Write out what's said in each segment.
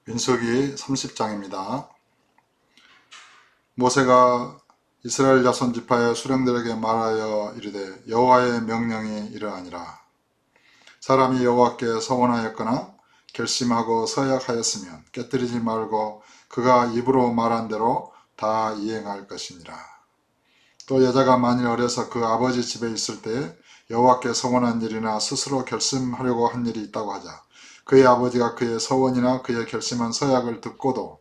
민수기 30장입니다. 모세가 이스라엘 자손 지파의 수령들에게 말하여 이르되 여호와의 명령이 이러하니라. 사람이 여호와께 서원하였거나 결심하고 서약하였으면 깨뜨리지 말고 그가 입으로 말한 대로 다 이행할 것이니라. 또 여자가 만일 어려서 그 아버지 집에 있을 때 여호와께 서원한 일이나 스스로 결심하려고 한 일이 있다고 하자. 그의 아버지가 그의 서원이나 그의 결심한 서약을 듣고도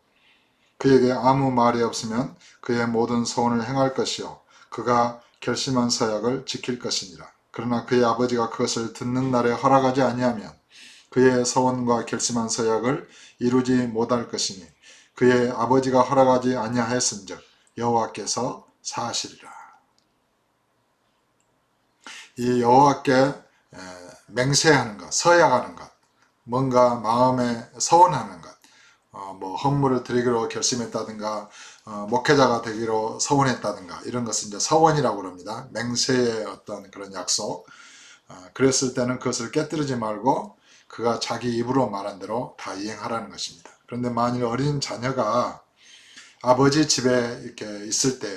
그에게 아무 말이 없으면 그의 모든 서원을 행할 것이요 그가 결심한 서약을 지킬 것이니라. 그러나 그의 아버지가 그것을 듣는 날에 허락하지 아니하면 그의 서원과 결심한 서약을 이루지 못할 것이니 그의 아버지가 허락하지 아니하였은즉 여호와께서 사하시리라. 이 여호와께 맹세하는 것, 서약하는 것, 뭔가 마음에 서원하는 것, 헌물을 드리기로 결심했다든가, 목회자가 되기로 서원했다든가, 이런 것은 이제 서원이라고 합니다. 맹세의 어떤 그런 약속. 그랬을 때는 그것을 깨뜨리지 말고 그가 자기 입으로 말한 대로 다 이행하라는 것입니다. 그런데 만일 어린 자녀가 아버지 집에 이렇게 있을 때,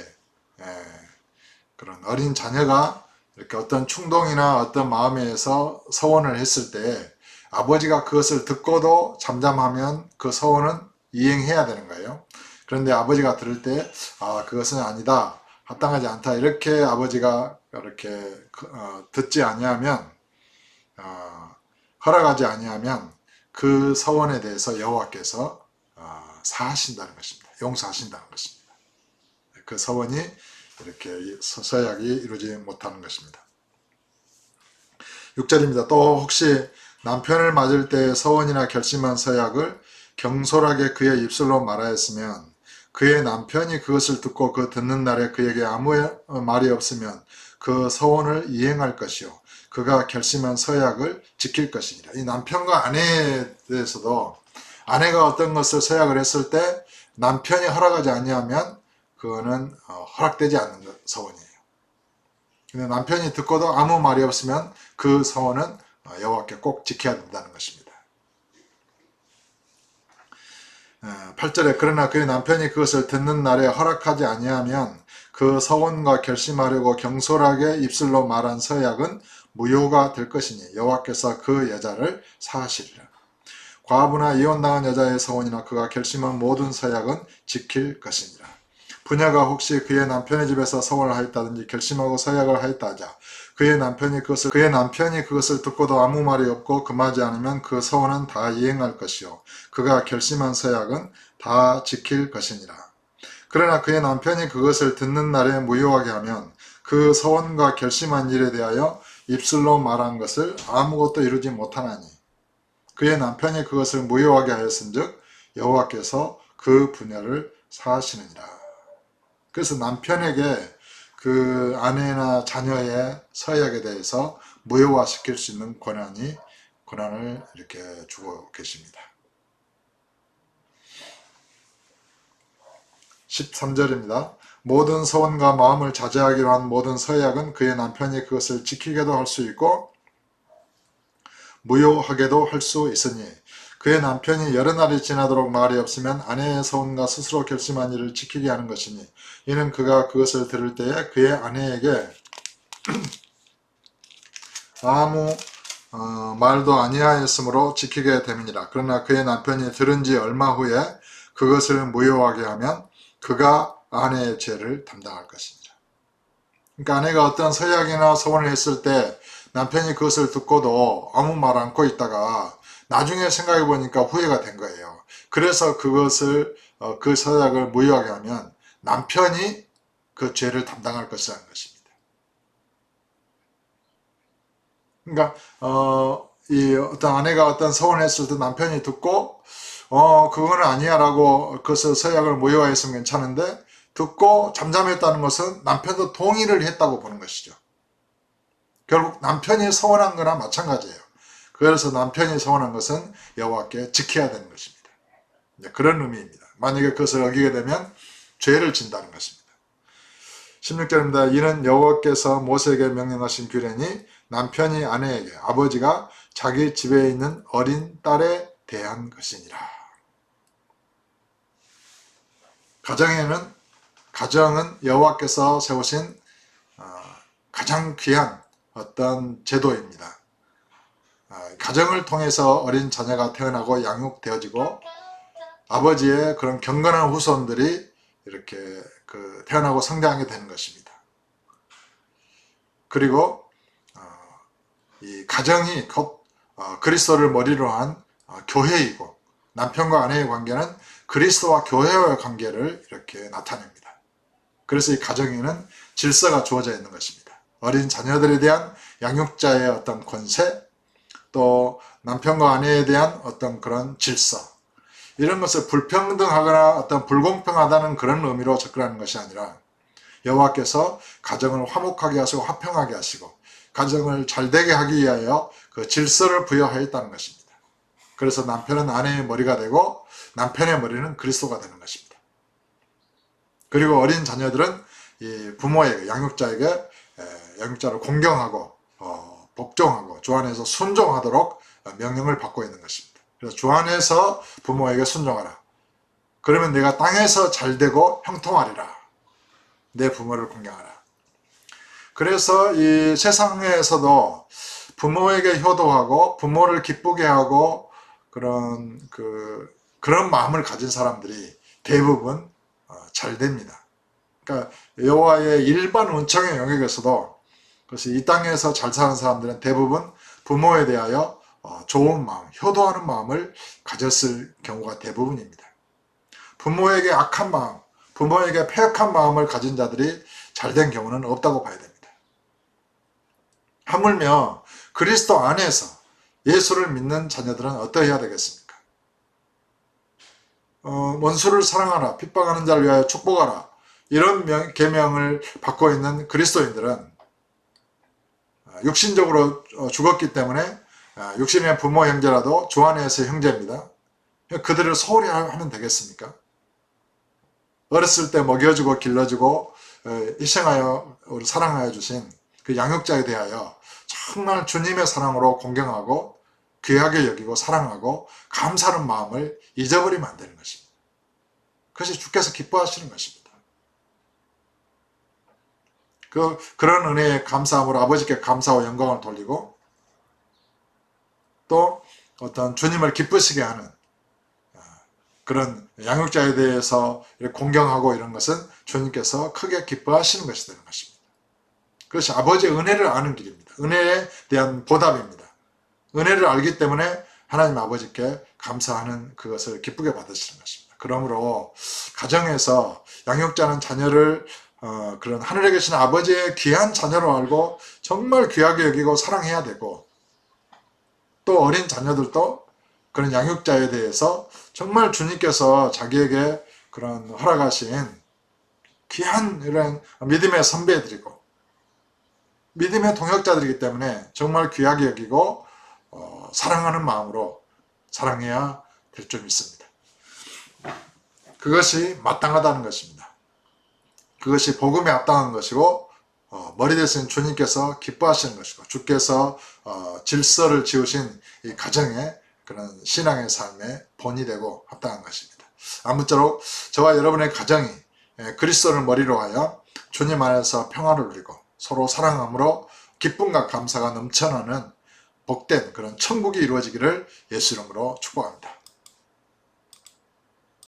그런 어린 자녀가 이렇게 어떤 충동이나 어떤 마음에 의해서 서원을 했을 때 아버지가 그것을 듣고도 잠잠하면 그 서원은 이행해야 되는 거예요. 그런데 아버지가 들을 때 그것은 아니다, 합당하지 않다, 이렇게 아버지가 이렇게 듣지 아니하면, 허락하지 아니하면 그 서원에 대해서 여호와께서 사하신다는 것입니다. 용서하신다는 것입니다. 그 서원이 이렇게 서약이 이루어지지 못하는 것입니다. 6절입니다. 또 혹시 남편을 맞을 때 서원이나 결심한 서약을 경솔하게 그의 입술로 말하였으면 그의 남편이 그것을 듣고 그 듣는 날에 그에게 아무 말이 없으면 그 서원을 이행할 것이요 그가 결심한 서약을 지킬 것이니라. 이 남편과 아내에 대해서도 아내가 어떤 것을 서약을 했을 때 남편이 허락하지 아니하면 그거는 허락되지 않는 서원이에요. 근데 남편이 듣고도 아무 말이 없으면 그 서원은 여호와께 꼭 지켜야 된다는 것입니다. 8절에 그러나 그의 남편이 그것을 듣는 날에 허락하지 아니하면 그 서원과 결심하려고 경솔하게 입술로 말한 서약은 무효가 될 것이니 여호와께서 그 여자를 사하시리라. 과부나 이혼당한 여자의 서원이나 그가 결심한 모든 서약은 지킬 것이니라. 부녀가 혹시 그의 남편의 집에서 서원을 하였다든지 결심하고 서약을 하였다 하자. 그의 남편이 그것을 듣고도 아무 말이 없고 금하지 않으면 그 서원은 다 이행할 것이요 그가 결심한 서약은 다 지킬 것이니라. 그러나 그의 남편이 그것을 듣는 날에 무효하게 하면 그 서원과 결심한 일에 대하여 입술로 말한 것을 아무것도 이루지 못하나니 그의 남편이 그것을 무효하게 하였은즉 여호와께서 그 부녀를 사하시느니라. 그래서 남편에게 그 아내나 자녀의 서약에 대해서 무효화시킬 수 있는 권한을 이렇게 주고 계십니다. 13절입니다. 모든 서원과 마음을 자제하기로 한 모든 서약은 그의 남편이 그것을 지키게도 할 수 있고 무효하게도 할 수 있으니 그의 남편이 여러 날이 지나도록 말이 없으면 아내의 서원과 스스로 결심한 일을 지키게 하는 것이니 이는 그가 그것을 들을 때에 그의 아내에게 아무 말도 아니하였으므로 지키게 됨이니라. 그러나 그의 남편이 들은 지 얼마 후에 그것을 무효하게 하면 그가 아내의 죄를 담당할 것이니라. 그러니까 아내가 어떤 서약이나 서원을 했을 때 남편이 그것을 듣고도 아무 말 않고 있다가 나중에 생각해 보니까 후회가 된 거예요. 그래서 그것을 그 서약을 무효하게 하면 남편이 그 죄를 담당할 것이라는 것입니다. 그러니까 이 어떤 아내가 어떤 서원을 했을 때 남편이 듣고 그거는 아니야 라고 그것을 서약을 무효화했으면 괜찮은데 듣고 잠잠했다는 것은 남편도 동의를 했다고 보는 것이죠. 결국 남편이 서원한 거나 마찬가지예요. 그래서 남편이 서원한 것은 여호와께 지켜야 되는 것입니다. 그런 의미입니다. 만약에 그것을 어기게 되면 죄를 진다는 것입니다. 16절입니다. 이는 여호와께서 모세에게 명령하신 규례니 남편이 아내에게 아버지가 자기 집에 있는 어린 딸에 대한 것이니라. 가정은 여호와께서 세우신 가장 귀한 어떤 제도입니다. 가정을 통해서 어린 자녀가 태어나고 양육되어지고 아버지의 그런 경건한 후손들이 이렇게 태어나고 성장하게 되는 것입니다. 그리고 이 가정이 곧 그리스도를 머리로 한 교회이고, 남편과 아내의 관계는 그리스도와 교회와의 관계를 이렇게 나타냅니다. 그래서 이 가정에는 질서가 주어져 있는 것입니다. 어린 자녀들에 대한 양육자의 어떤 권세, 또 남편과 아내에 대한 어떤 그런 질서, 이런 것을 불평등하거나 어떤 불공평하다는 그런 의미로 접근하는 것이 아니라 여호와께서 가정을 화목하게 하시고 화평하게 하시고 가정을 잘되게 하기 위하여 그 질서를 부여하였다는 것입니다. 그래서 남편은 아내의 머리가 되고 남편의 머리는 그리스도가 되는 것입니다. 그리고 어린 자녀들은 이 부모에게, 양육자를 공경하고 복종하고 주 안에서 순종하도록 명령을 받고 있는 것입니다. 그래서 주 안에서 부모에게 순종하라. 그러면 내가 땅에서 잘되고 형통하리라. 내 부모를 공경하라. 그래서 이 세상에서도 부모에게 효도하고 부모를 기쁘게 하고 그런 마음을 가진 사람들이 대부분 잘 됩니다. 그러니까 여호와의 일반 은총의 영역에서도, 그래서 이 땅에서 잘 사는 사람들은 대부분 부모에 대하여 좋은 마음, 효도하는 마음을 가졌을 경우가 대부분입니다. 부모에게 악한 마음, 부모에게 패역한 마음을 가진 자들이 잘된 경우는 없다고 봐야 됩니다. 하물며 그리스도 안에서 예수를 믿는 자녀들은 어떠해야 되겠습니까? 원수를 사랑하라, 핍박하는 자를 위하여 축복하라, 이런 계명을 받고 있는 그리스도인들은 육신적으로 죽었기 때문에 육신의 부모 형제라도 주 안에서 형제입니다. 그들을 소홀히 하면 되겠습니까? 어렸을 때 먹여주고 길러주고 희생하여 우리 사랑하여 주신 그 양육자에 대하여 정말 주님의 사랑으로 공경하고 귀하게 여기고 사랑하고 감사하는 마음을 잊어버리면 안 되는 것입니다. 그것이 주께서 기뻐하시는 것입니다. 그런 은혜에 감사함으로 아버지께 감사와 영광을 돌리고, 또 어떤 주님을 기쁘시게 하는 그런 양육자에 대해서 공경하고 이런 것은 주님께서 크게 기뻐하시는 것이 되는 것입니다. 그것이 아버지의 은혜를 아는 길입니다. 은혜에 대한 보답입니다. 은혜를 알기 때문에 하나님 아버지께 감사하는 그것을 기쁘게 받으시는 것입니다. 그러므로 가정에서 양육자는 자녀를 그런 하늘에 계신 아버지의 귀한 자녀로 알고 정말 귀하게 여기고 사랑해야 되고, 또 어린 자녀들도 그런 양육자에 대해서 정말 주님께서 자기에게 그런 허락하신 귀한 이런 믿음의 선배들이고 믿음의 동역자들이기 때문에 정말 귀하게 여기고 사랑하는 마음으로 사랑해야 될 줄 믿습니다. 그것이 마땅하다는 것입니다. 그것이 복음에 합당한 것이고 머리 대신 주님께서 기뻐하시는 것이고, 주께서 질서를 지으신 이 가정의 그런 신앙의 삶의 본이 되고 합당한 것입니다. 아무쪼록 저와 여러분의 가정이 그리스도를 머리로 하여 주님 안에서 평화를 누리고 서로 사랑함으로 기쁨과 감사가 넘쳐나는 복된 그런 천국이 이루어지기를 예수 이름으로 축복합니다.